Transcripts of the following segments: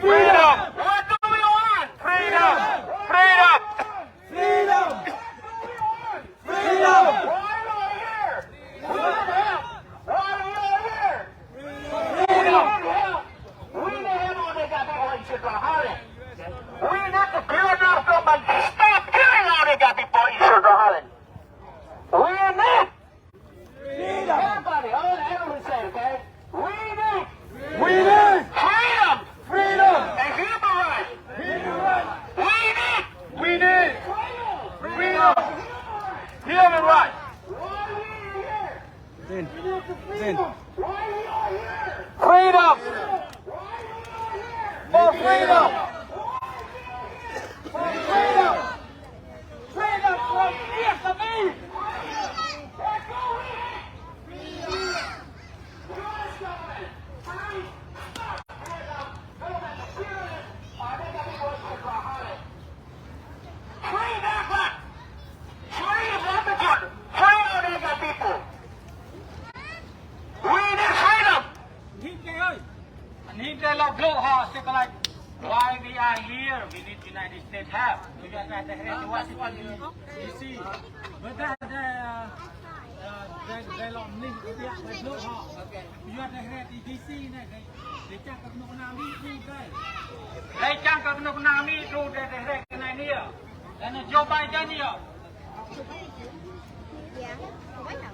Freedom. What do we want? Freedom. Freedom. Freedom. Freedom. Why are we here? We need help. Why are we here? Freedom. We need help on the people in Chicago. We need to clear enough government to stop killing all the people in Chicago. We need freedom. Everybody, all everyone say, okay? We need freedom. Freedom. And human rights. Human rights. We need freedom. Human rights. Why are we here? We need the freedom. Why are we all here? Freedom. Why are we all here? For freedom. For freedom. Freedom from Vietnamese. Let's go with it. U.S. government. Free. Stop. Government. Serious. They got people in Chicago. Free Dega. Free Lebanon. Free Dega people. We need freedom. Êngiê ơi, Êngiê là blow họ sẽ có lại. Why we are here? We need United States help. We are at the head of Washington D.C. But they long link with the blow họ. We are at the head of D.C. này để chắc các nước Nam đi đây. Đây chắc các nước Nam đi rồi để cái này nè. Đây là Joe Biden nè. Dạ, không biết nào.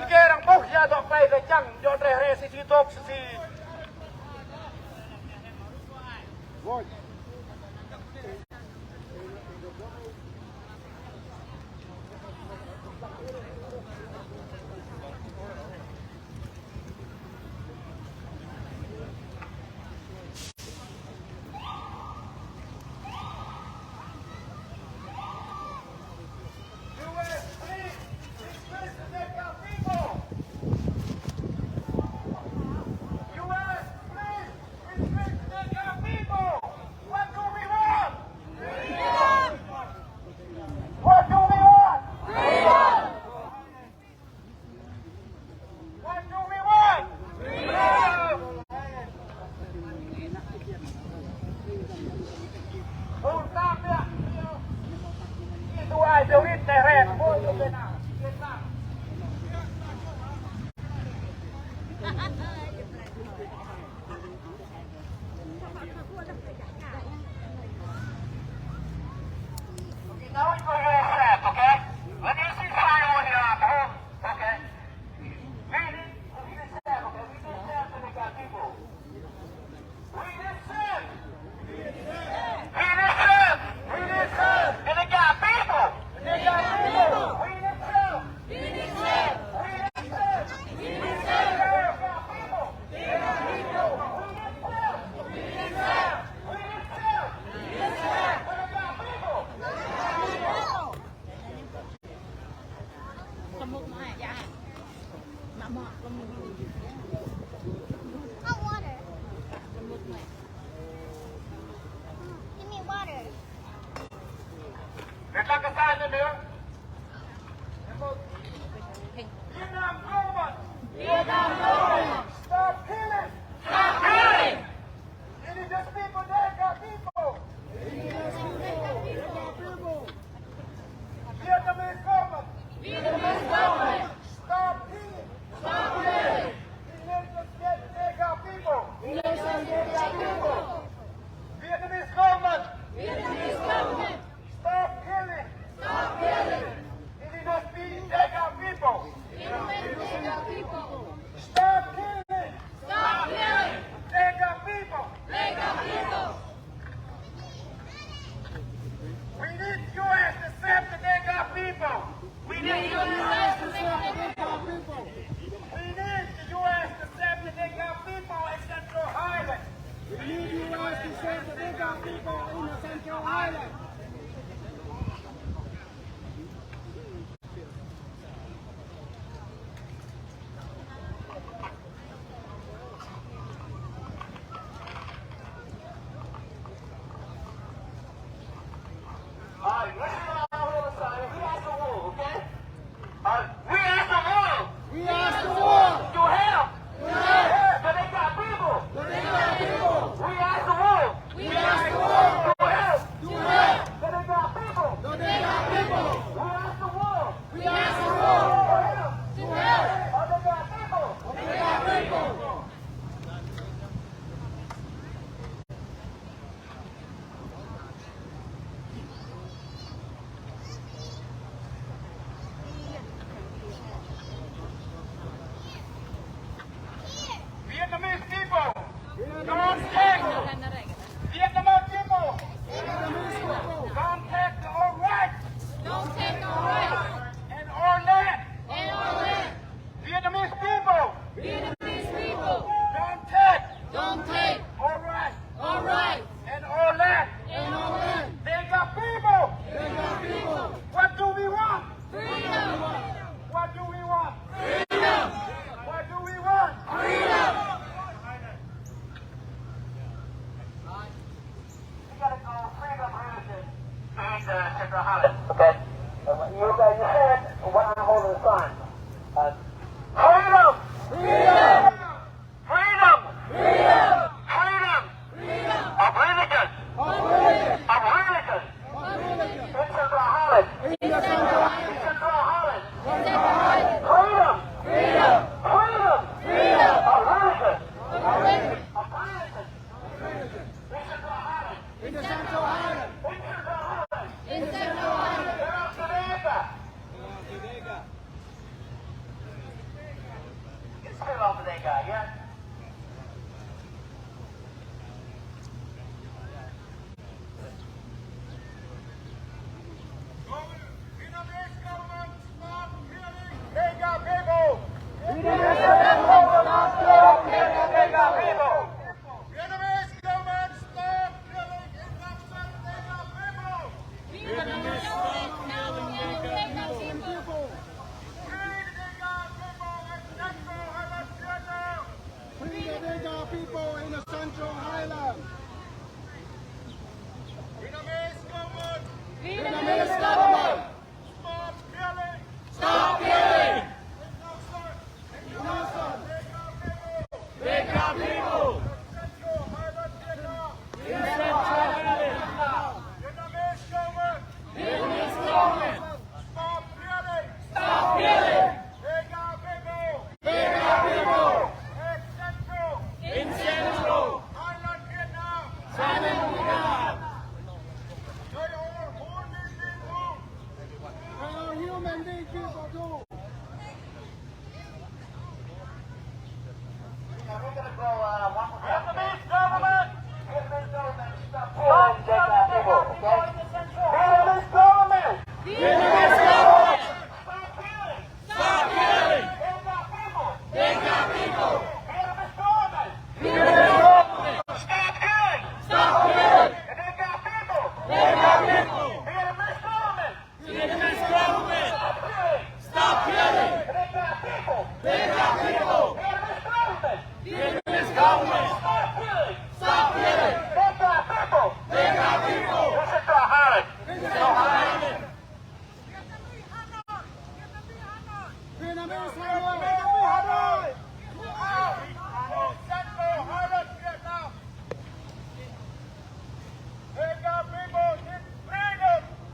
Êngiê đang bốc ra dọc bay về chăng do trẻ rê si tốt si Freedom!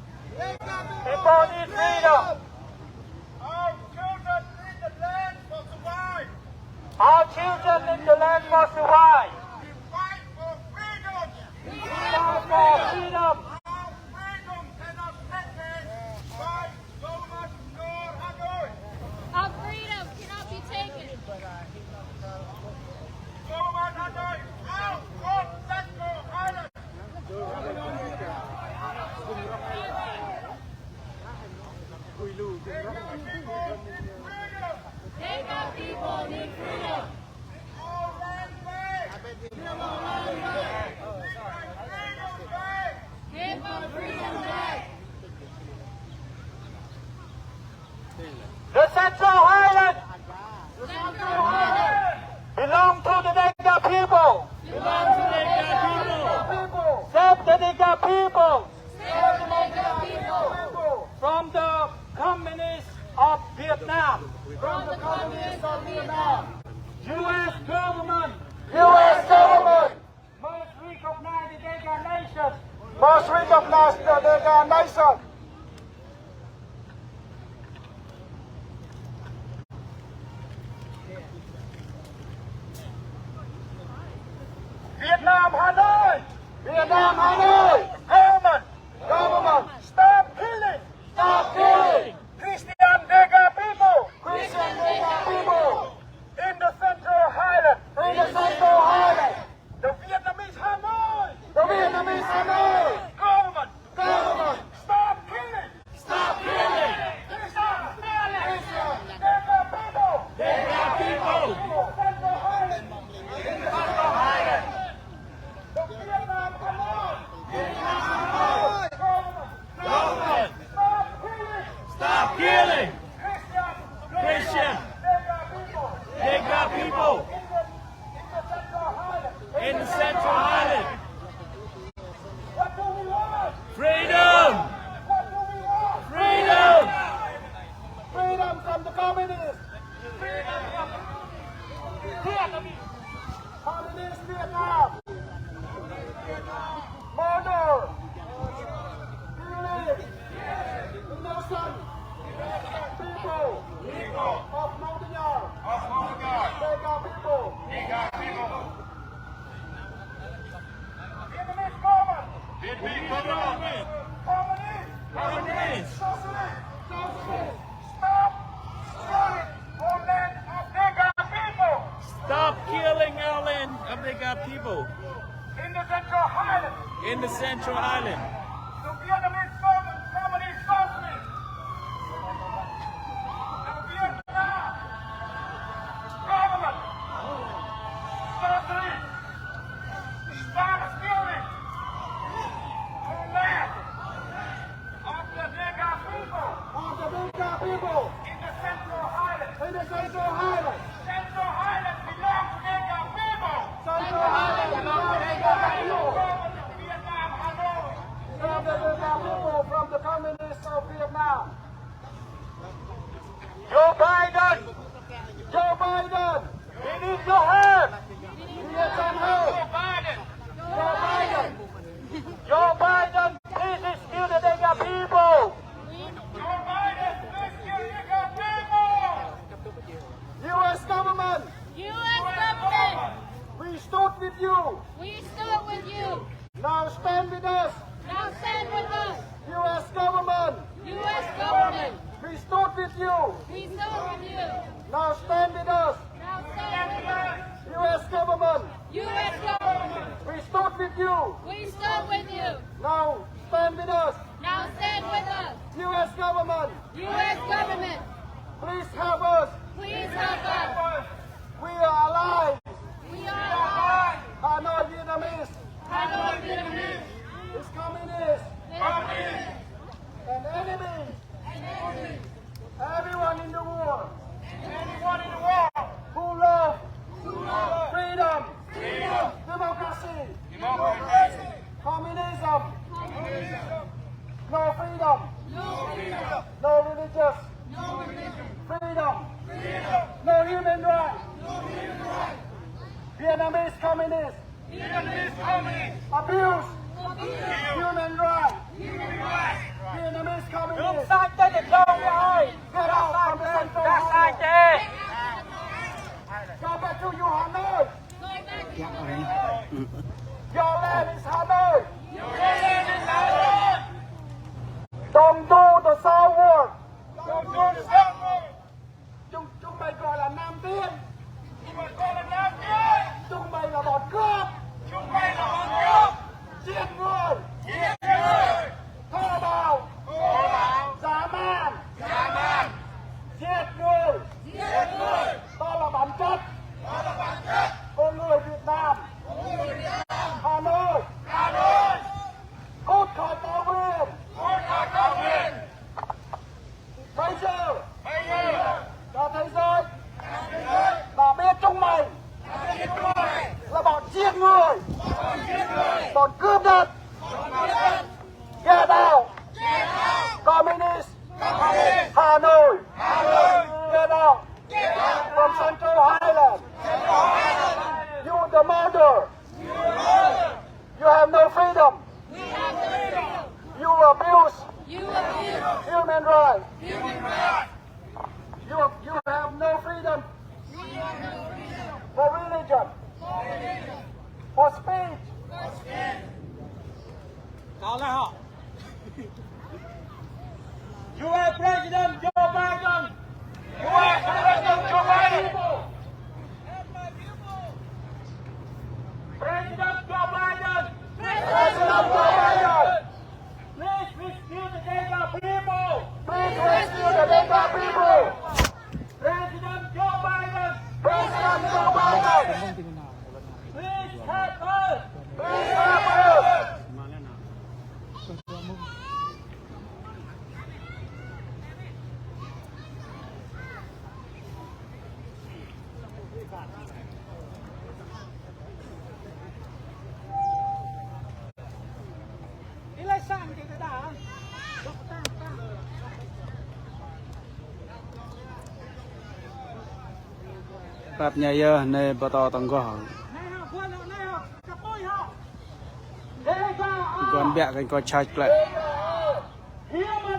People need freedom. Our children need the land for survive. We fight for freedom. We fight for freedom. Our freedom cannot be taken by government nor others. Our freedom cannot be taken. Government others out of Central Island. Dega people need freedom. All land back. Give our freedom back. The Central Highland Central Highland belong to the Dega people. Save the Dega people save the Dega people from the communists of Vietnam. from the communists of Vietnam. U.S. government must recognize the Dega nation. Must recognize the Dega nation. Vietnam Hanoi. Vietnam Hanoi. Government. Stop killing. Christian Dega people Christian Dega people in the Central Highland. in the Central Highland. The Vietnamese Hanoi. The Vietnamese Hanoi. Government. Stop killing. Christian Dega people. Central Highland. The Vietnam Hanoi. Government. Stop killing. Christian Dega people in the Central Highland. What do we want? Freedom! What do we want? Freedom! Freedom from the communists. Freedom from Vietnamese. Communist Vietnam. Murder. Killing. Innocent. People. Of Montagnard. Dega people. Vietnamese government. Government! Communist. Communists! Socialist. Stop killing on land of Dega people Stop killing our land of Dega people in the Central Highland. in the Central Island. The Vietnamese government, communist socialist. The Vietnam government, socialist. Stop stealing the land of the Dega people Of the Dega people in the Central Highland. in the Central Highland. Central Highland belongs to Dega people. Central Highland belongs to Dega people. Vietnam Hanoi. From the Dega people from the communists of Vietnam. Joe Biden, we need your help. We need some help. Joe Biden, please rescue the Dega people. Joe Biden, rescue Dega people. U.S. government, U.S. government, we stood with you. we stood with you. Now stand with us. Now stand with us. U.S. government, U.S. government, we stood with you. we stood with you. Now stand with us. Now stand with us. U.S. government, U.S. government, we stood with you. we stood with you. Now stand with us. Now stand with us. U.S. government, U.S. government, please help us. please help us. We are alive. We are Hanoi Vietnamese Hanoi Vietnamese. is communist Vietnamese. and enemy. Everyone in the world who love freedom, democracy, communism, no freedom, no religion. communists abuse human rights. Vietnamese communists get out from the central Hanoi. Go back to your Hanoi. Your land is Hanoi. Don't do the southward. Chúng mày gọi là Nam Tiên. Chúng mày là bọn cướp. Giết người. Thô bạo. Dã man. Giết người. Đó là bản chất của người Việt Nam. Hà Nội. Cút khỏi Tàu Nguyên. Bây giờ cho thế giới đã biết chúng mày là bọn giết người, bọn cướp đất. Get out. Communist Hà Nội. Get out from Central Highland. You the murderer. You have no freedom. You abuse human rights. You have no freedom for religion, for speech. You are President Joe Biden. President Joe Biden. President Joe Biden, Please rescue the Dega people. please rescue the Dega people. President Joe Biden. President Joe Biden, Please help us. please help us. Bạp nhà giờ này bà tỏ tăng có còn bẹ cái có chạch lại. Human